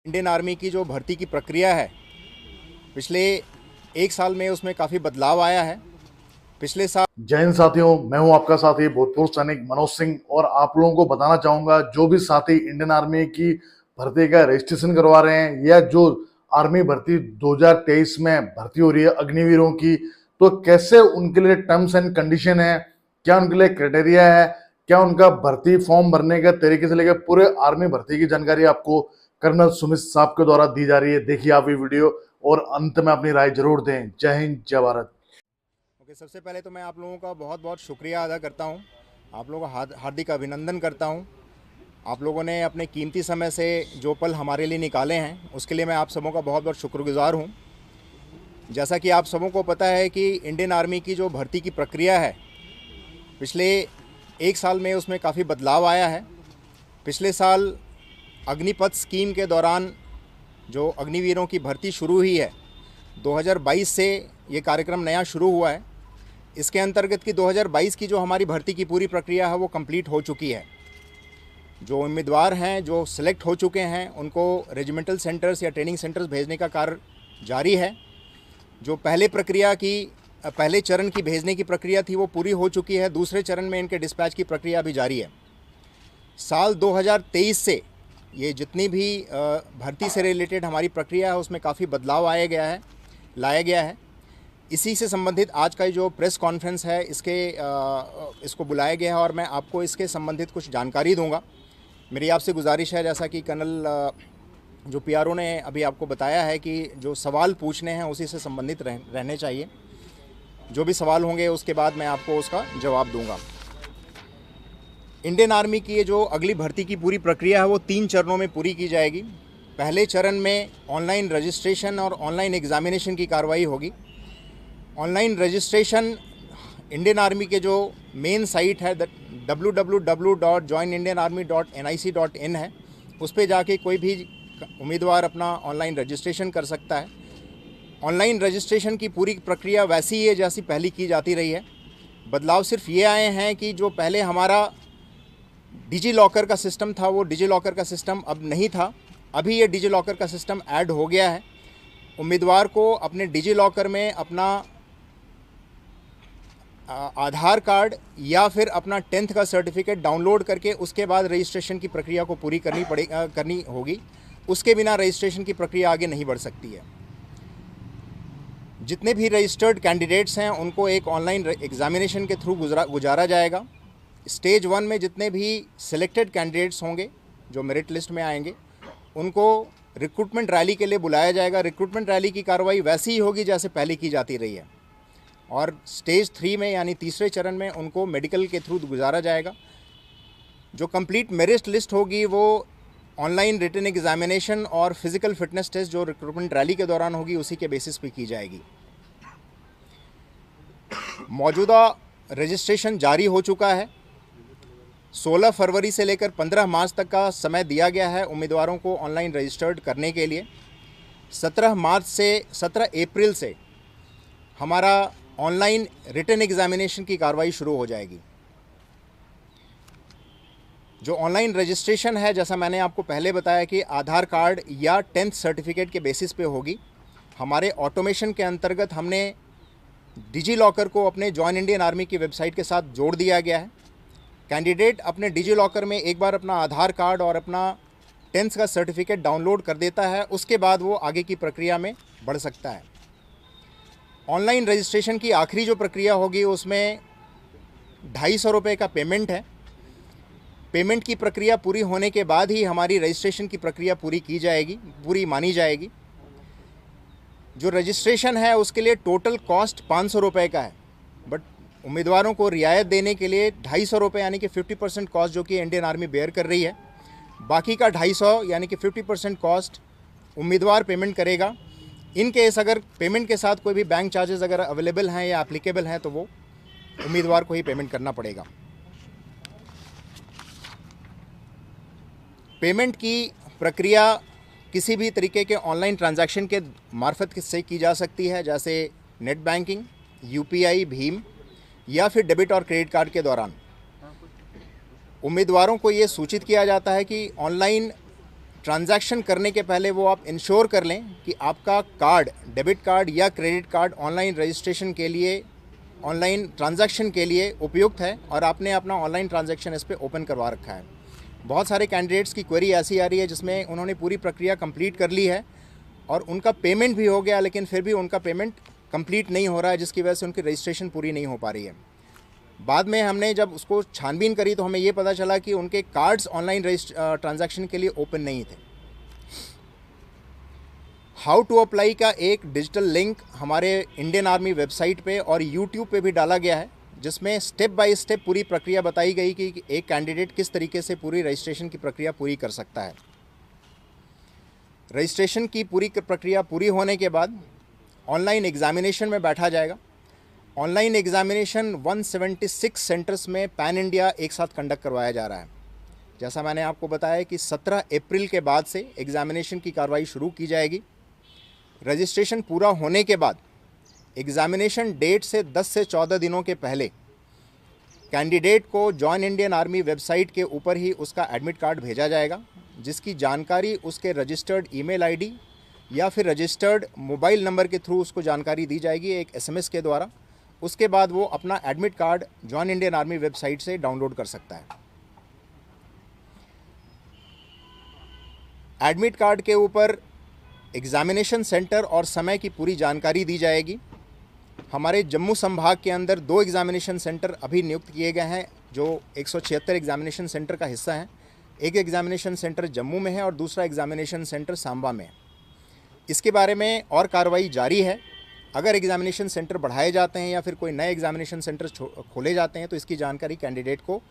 Indian army की जो भर्ती की प्रक्रिया है, पिछले 1 साल में उसमें काफ़ी बदलाव आया है। पिछले साल जय हिंद साथियों, मैं हूं आपका साथी भूतपूर्व सैनिक मनोज सिंह और आप लोगों को बताना चाहूंगा जो भी साथी इंडियन आर्मी की भर्ती का रजिस्ट्रेशन करवा रहे हैं या जो आर्मी भर्ती 2023 में भर्ती हो रही है अग्निवीरों की, तो कैसे उनके लिए टर्म्स एंड कंडीशन है, क्या उनके लिए क्राइटेरिया है, क्या उनका भर्ती फॉर्म भरने का तरीके से लेकर पूरे आर्मी भर्ती की जानकारी आपको कर्नल सुमित साहब के द्वारा दी जा रही है। देखिए आप ये वीडियो और अंत में अपनी राय जरूर दें। जय हिंद, जय भारत। सबसे पहले तो मैं आप लोगों का बहुत बहुत शुक्रिया अदा करता हूं, आप लोगों का हार्दिक अभिनंदन करता हूं। आप लोगों ने अपने कीमती समय से जो पल हमारे लिए निकाले हैं, उसके लिए मैं आप सबों का बहुत बहुत शुक्रगुजार हूं। जैसा कि आप सबों को पता है कि इंडियन आर्मी की जो भर्ती की प्रक्रिया है, पिछले 1 साल में उसमें काफ़ी बदलाव आया है। पिछले साल अग्निपथ स्कीम के दौरान जो अग्निवीरों की भर्ती शुरू हुई है, 2022 से ये कार्यक्रम नया शुरू हुआ है। इसके अंतर्गत की 2022 की जो हमारी भर्ती की पूरी प्रक्रिया है वो कंप्लीट हो चुकी है। जो उम्मीदवार हैं जो सिलेक्ट हो चुके हैं उनको रेजिमेंटल सेंटर्स या ट्रेनिंग सेंटर्स भेजने का कार्य जारी है। जो पहले चरण की भेजने की प्रक्रिया थी वो पूरी हो चुकी है। दूसरे चरण में इनके डिस्पैच की प्रक्रिया भी जारी है। साल 2023 से ये जितनी भी भर्ती से रिलेटेड हमारी प्रक्रिया है उसमें काफ़ी बदलाव लाया गया है। इसी से संबंधित आज का जो प्रेस कॉन्फ्रेंस है इसको बुलाया गया है और मैं आपको इसके संबंधित कुछ जानकारी दूंगा। मेरी आपसे गुजारिश है, जैसा कि कर्नल जो पीआरओ ने अभी आपको बताया है कि जो सवाल पूछने हैं उसी से संबंधित रहने चाहिए। जो भी सवाल होंगे उसके बाद मैं आपको उसका जवाब दूंगा। इंडियन आर्मी की ये जो अगली भर्ती की पूरी प्रक्रिया है वो 3 चरणों में पूरी की जाएगी। पहले चरण में ऑनलाइन रजिस्ट्रेशन और ऑनलाइन एग्जामिनेशन की कार्रवाई होगी। ऑनलाइन रजिस्ट्रेशन इंडियन आर्मी के जो मेन साइट है www.joinindianarmy.nic.in है, उस पर जाके कोई भी उम्मीदवार अपना ऑनलाइन रजिस्ट्रेशन कर सकता है। ऑनलाइन रजिस्ट्रेशन की पूरी प्रक्रिया वैसी ही है जैसी पहले की जाती रही है। बदलाव सिर्फ ये आए हैं कि जो पहले हमारा डिजी लॉकर का सिस्टम था वो डिजी लॉकर का सिस्टम अब नहीं था। अभी ये डिजी लॉकर का सिस्टम ऐड हो गया है। उम्मीदवार को अपने डिजी लॉकर में अपना आधार कार्ड या फिर अपना 10th का सर्टिफिकेट डाउनलोड करके उसके बाद रजिस्ट्रेशन की प्रक्रिया को पूरी करनी होगी। उसके बिना रजिस्ट्रेशन की प्रक्रिया आगे नहीं बढ़ सकती है। जितने भी रजिस्टर्ड कैंडिडेट्स हैं उनको एक ऑनलाइन एग्जामिनेशन के थ्रू गुजारा जाएगा। स्टेज 1 में जितने भी सिलेक्टेड कैंडिडेट्स होंगे जो मेरिट लिस्ट में आएंगे उनको रिक्रूटमेंट रैली के लिए बुलाया जाएगा। रिक्रूटमेंट रैली की कार्रवाई वैसी ही होगी जैसे पहले की जाती रही है। और स्टेज 3 में यानी तीसरे चरण में उनको मेडिकल के थ्रू गुजारा जाएगा। जो कंप्लीट मेरिट लिस्ट होगी वो ऑनलाइन रिटन एग्जामिनेशन और फिजिकल फिटनेस टेस्ट जो रिक्रूटमेंट रैली के दौरान होगी उसी के बेसिस पे की जाएगी। मौजूदा रजिस्ट्रेशन जारी हो चुका है। 16 फरवरी से लेकर 15 मार्च तक का समय दिया गया है उम्मीदवारों को ऑनलाइन रजिस्टर्ड करने के लिए। 17 अप्रैल से हमारा ऑनलाइन रिटन एग्जामिनेशन की कार्रवाई शुरू हो जाएगी। जो ऑनलाइन रजिस्ट्रेशन है, जैसा मैंने आपको पहले बताया कि आधार कार्ड या 10th सर्टिफिकेट के बेसिस पे होगी। हमारे ऑटोमेशन के अंतर्गत हमने डिजी लॉकर को अपने जॉइन इंडियन आर्मी की वेबसाइट के साथ जोड़ दिया गया है। कैंडिडेट अपने डिजी लॉकर में एक बार अपना आधार कार्ड और अपना 10th का सर्टिफिकेट डाउनलोड कर देता है, उसके बाद वो आगे की प्रक्रिया में बढ़ सकता है। ऑनलाइन रजिस्ट्रेशन की आखिरी जो प्रक्रिया होगी उसमें 250 रुपये का पेमेंट है। पेमेंट की प्रक्रिया पूरी होने के बाद ही हमारी रजिस्ट्रेशन की प्रक्रिया पूरी मानी जाएगी। जो रजिस्ट्रेशन है उसके लिए टोटल कॉस्ट 500 रुपये का है, बट उम्मीदवारों को रियायत देने के लिए 250 रुपये यानी कि 50% कॉस्ट जो कि इंडियन आर्मी बेयर कर रही है, बाकी का 250 यानी कि 50% कॉस्ट उम्मीदवार पेमेंट करेगा। इन केस अगर पेमेंट के साथ कोई भी बैंक चार्जेस अगर अवेलेबल हैं या एप्लीकेबल हैं तो वो उम्मीदवार को ही पेमेंट करना पड़ेगा। पेमेंट की प्रक्रिया किसी भी तरीके के ऑनलाइन ट्रांजैक्शन के मार्फत से की जा सकती है, जैसे नेट बैंकिंग, यूपीआई, भीम या फिर डेबिट और क्रेडिट कार्ड के दौरान। उम्मीदवारों को ये सूचित किया जाता है कि ऑनलाइन ट्रांजैक्शन करने के पहले वो आप इंश्योर कर लें कि आपका कार्ड, डेबिट कार्ड या क्रेडिट कार्ड ऑनलाइन रजिस्ट्रेशन के लिए, ऑनलाइन ट्रांजैक्शन के लिए उपयुक्त है और आपने अपना ऑनलाइन ट्रांजैक्शन इस पर ओपन करवा रखा है। बहुत सारे कैंडिडेट्स की क्वेरी ऐसी आ रही है जिसमें उन्होंने पूरी प्रक्रिया कंप्लीट कर ली है और उनका पेमेंट भी हो गया, लेकिन फिर भी उनका पेमेंट कंप्लीट नहीं हो रहा है, जिसकी वजह से उनकी रजिस्ट्रेशन पूरी नहीं हो पा रही है। बाद में हमने जब उसको छानबीन करी तो हमें ये पता चला कि उनके कार्ड्स ऑनलाइन ट्रांजैक्शन के लिए ओपन नहीं थे। हाउ टू अप्लाई का एक डिजिटल लिंक हमारे इंडियन आर्मी वेबसाइट पे और यूट्यूब पे भी डाला गया है, जिसमें स्टेप बाय स्टेप पूरी प्रक्रिया बताई गई कि एक कैंडिडेट किस तरीके से पूरी रजिस्ट्रेशन की प्रक्रिया पूरी कर सकता है। रजिस्ट्रेशन की पूरी प्रक्रिया पूरी होने के बाद ऑनलाइन एग्जामिनेशन में बैठा जाएगा। ऑनलाइन एग्जामिनेशन 176 सेंटर्स में पैन इंडिया एक साथ कंडक्ट करवाया जा रहा है। जैसा मैंने आपको बताया कि 17 अप्रैल के बाद से एग्जामिनेशन की कार्रवाई शुरू की जाएगी। रजिस्ट्रेशन पूरा होने के बाद एग्जामिनेशन डेट से 10 से 14 दिनों के पहले कैंडिडेट को जॉइन इंडियन आर्मी वेबसाइट के ऊपर ही उसका एडमिट कार्ड भेजा जाएगा, जिसकी जानकारी उसके रजिस्टर्ड ईमेल आईडी या फिर रजिस्टर्ड मोबाइल नंबर के थ्रू उसको जानकारी दी जाएगी एक एसएमएस के द्वारा। उसके बाद वो अपना admit card join Indian army website से डाउनलोड कर सकता है। एडमिट कार्ड के ऊपर एग्जामिनेशन सेंटर और समय की पूरी जानकारी दी जाएगी। हमारे जम्मू संभाग के अंदर 2 एग्जामिनेशन सेंटर अभी नियुक्त किए गए हैं जो 176 एग्जामिनेशन सेंटर का हिस्सा हैं। एक एग्जामिनेशन सेंटर जम्मू में है और दूसरा एग्जामिनेशन सेंटर सांबा में है। इसके बारे में और कार्रवाई जारी है। अगर एग्जामिनेशन सेंटर बढ़ाए जाते हैं या फिर कोई नए एग्जामिनेशन सेंटर खोले जाते हैं तो इसकी जानकारी कैंडिडेट को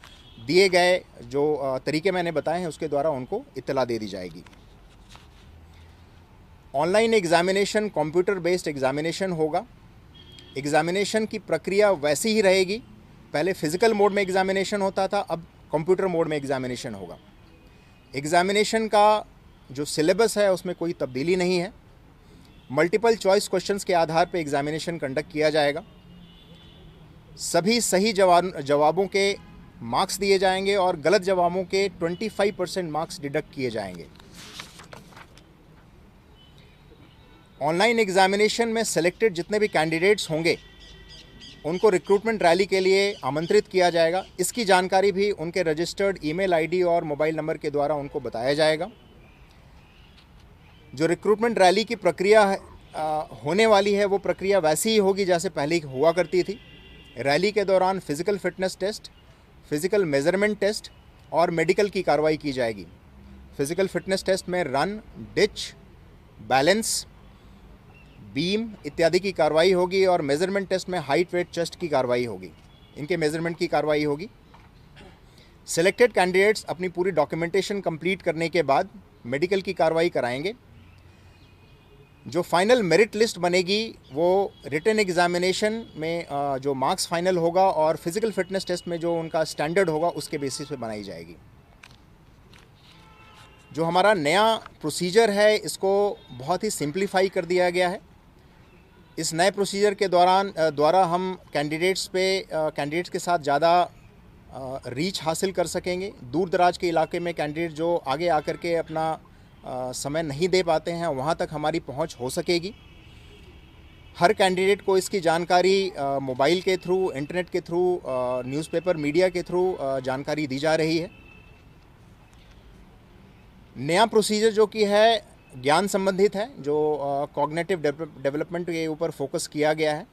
दिए गए जो तरीके मैंने बताए हैं उसके द्वारा उनको इत्तला दे दी जाएगी। Online examination computer based examination होगा। एग्जामिनेशन की प्रक्रिया वैसी ही रहेगी। पहले फिजिकल मोड में एग्जामिनेशन होता था, अब कंप्यूटर मोड में एग्जामिनेशन होगा। एग्जामिनेशन का जो सिलेबस है उसमें कोई तब्दीली नहीं है। मल्टीपल चॉइस क्वेश्चंस के आधार पर एग्जामिनेशन कंडक्ट किया जाएगा। सभी सही जवाबों के मार्क्स दिए जाएंगे और गलत जवाबों के 25% मार्क्स डिडक्ट किए जाएंगे। ऑनलाइन एग्जामिनेशन में सेलेक्टेड जितने भी कैंडिडेट्स होंगे उनको रिक्रूटमेंट रैली के लिए आमंत्रित किया जाएगा। इसकी जानकारी भी उनके रजिस्टर्ड ईमेल आईडी और मोबाइल नंबर के द्वारा उनको बताया जाएगा। जो रिक्रूटमेंट रैली की प्रक्रिया होने वाली है वो प्रक्रिया वैसी ही होगी जैसे पहले हुआ करती थी। रैली के दौरान physical fitness test, physical measurement test और मेडिकल की कार्रवाई की जाएगी। फिजिकल फिटनेस टेस्ट में रन, डिच, बैलेंस, बीम इत्यादि की कार्रवाई होगी और मेजरमेंट टेस्ट में हाइट, वेट, चेस्ट की कार्रवाई होगी। इनके मेजरमेंट की कार्रवाई होगी। सिलेक्टेड कैंडिडेट्स अपनी पूरी डॉक्यूमेंटेशन कंप्लीट करने के बाद मेडिकल की कार्रवाई कराएंगे। जो फाइनल मेरिट लिस्ट बनेगी वो रिटन एग्जामिनेशन में जो मार्क्स फाइनल होगा और फिजिकल फिटनेस टेस्ट में जो उनका स्टैंडर्ड होगा उसके बेसिस पे बनाई जाएगी। जो हमारा नया प्रोसीजर है इसको बहुत ही सिंप्लीफाई कर दिया गया है। इस नए प्रोसीजर के द्वारा हम कैंडिडेट्स के साथ ज़्यादा रीच हासिल कर सकेंगे। दूर दराज के इलाके में कैंडिडेट जो आगे आकर के अपना समय नहीं दे पाते हैं वहाँ तक हमारी पहुँच हो सकेगी। हर कैंडिडेट को इसकी जानकारी मोबाइल के थ्रू, इंटरनेट के थ्रू, न्यूज़पेपर मीडिया के थ्रू जानकारी दी जा रही है। नया प्रोसीजर जो कि है ज्ञान संबंधित है, जो कॉग्निटिव डेवलपमेंट के ऊपर फोकस किया गया है।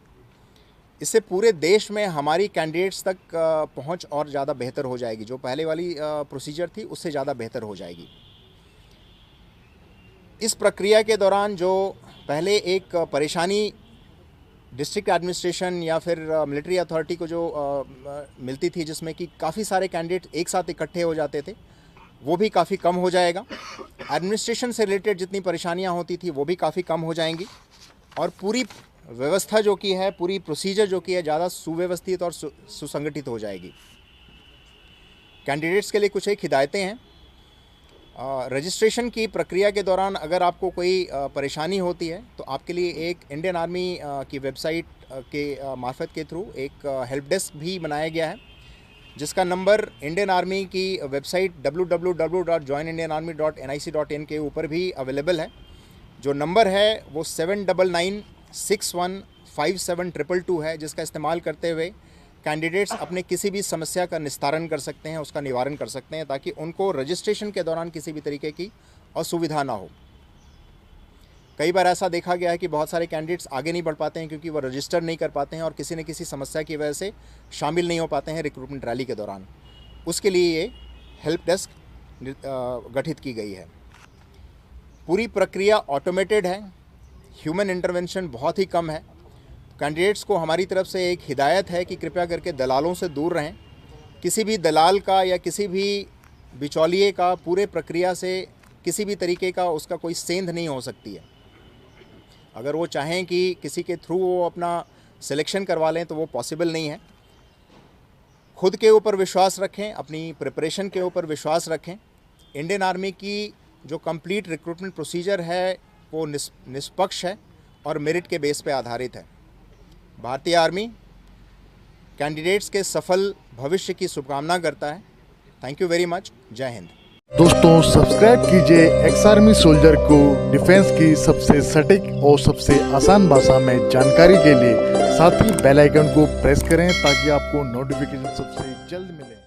इससे पूरे देश में हमारी कैंडिडेट्स तक पहुंच और ज़्यादा बेहतर हो जाएगी। जो पहले वाली प्रोसीजर थी उससे ज़्यादा बेहतर हो जाएगी। इस प्रक्रिया के दौरान जो पहले एक परेशानी डिस्ट्रिक्ट एडमिनिस्ट्रेशन या फिर मिलिट्री अथॉरिटी को जो मिलती थी जिसमें कि काफ़ी सारे कैंडिडेट एक साथ इकट्ठे हो जाते थे, वो भी काफ़ी कम हो जाएगा। एडमिनिस्ट्रेशन से रिलेटेड जितनी परेशानियां होती थी वो भी काफ़ी कम हो जाएंगी और पूरी व्यवस्था जो की है, पूरी प्रोसीजर जो की है ज़्यादा सुव्यवस्थित और सुसंगठित हो जाएगी। कैंडिडेट्स के लिए कुछ एक हिदायतें हैं। रजिस्ट्रेशन की प्रक्रिया के दौरान अगर आपको कोई परेशानी होती है तो आपके लिए एक इंडियन आर्मी की वेबसाइट के मार्फत के थ्रू एक हेल्प डेस्क भी बनाया गया है। जिसका नंबर इंडियन आर्मी की वेबसाइट www.joinindianarmy.nic.in के ऊपर भी अवेलेबल है। जो नंबर है वो 7996157222 है, जिसका इस्तेमाल करते हुए कैंडिडेट्स अपने किसी भी समस्या का निस्तारण कर सकते हैं, उसका निवारण कर सकते हैं, ताकि उनको रजिस्ट्रेशन के दौरान किसी भी तरीके की असुविधा ना हो। कई बार ऐसा देखा गया है कि बहुत सारे कैंडिडेट्स आगे नहीं बढ़ पाते हैं क्योंकि वो रजिस्टर नहीं कर पाते हैं और किसी न किसी समस्या की वजह से शामिल नहीं हो पाते हैं रिक्रूटमेंट रैली के दौरान। उसके लिए ये हेल्प डेस्क गठित की गई है। पूरी प्रक्रिया ऑटोमेटेड है, ह्यूमन इंटरवेंशन बहुत ही कम है। कैंडिडेट्स को हमारी तरफ से एक हिदायत है कि कृपया करके दलालों से दूर रहें। किसी भी दलाल का या किसी भी बिचौलिए का पूरे प्रक्रिया से किसी भी तरीके का उसका कोई सेंध नहीं हो सकती है। अगर वो चाहें कि किसी के थ्रू वो अपना सिलेक्शन करवा लें तो वो पॉसिबल नहीं है। खुद के ऊपर विश्वास रखें, अपनी प्रिपरेशन के ऊपर विश्वास रखें। इंडियन आर्मी की जो कंप्लीट रिक्रूटमेंट प्रोसीजर है वो निष्पक्ष है और मेरिट के बेस पे आधारित है। भारतीय आर्मी कैंडिडेट्स के सफल भविष्य की शुभकामना करता है। Thank you very much. जय हिंद। दोस्तों सब्सक्राइब कीजिए एक्स आर्मी सोल्जर को डिफेंस की सबसे सटीक और सबसे आसान भाषा में जानकारी के लिए। साथ ही बेल आइकन को प्रेस करें ताकि आपको नोटिफिकेशन सबसे जल्द मिले।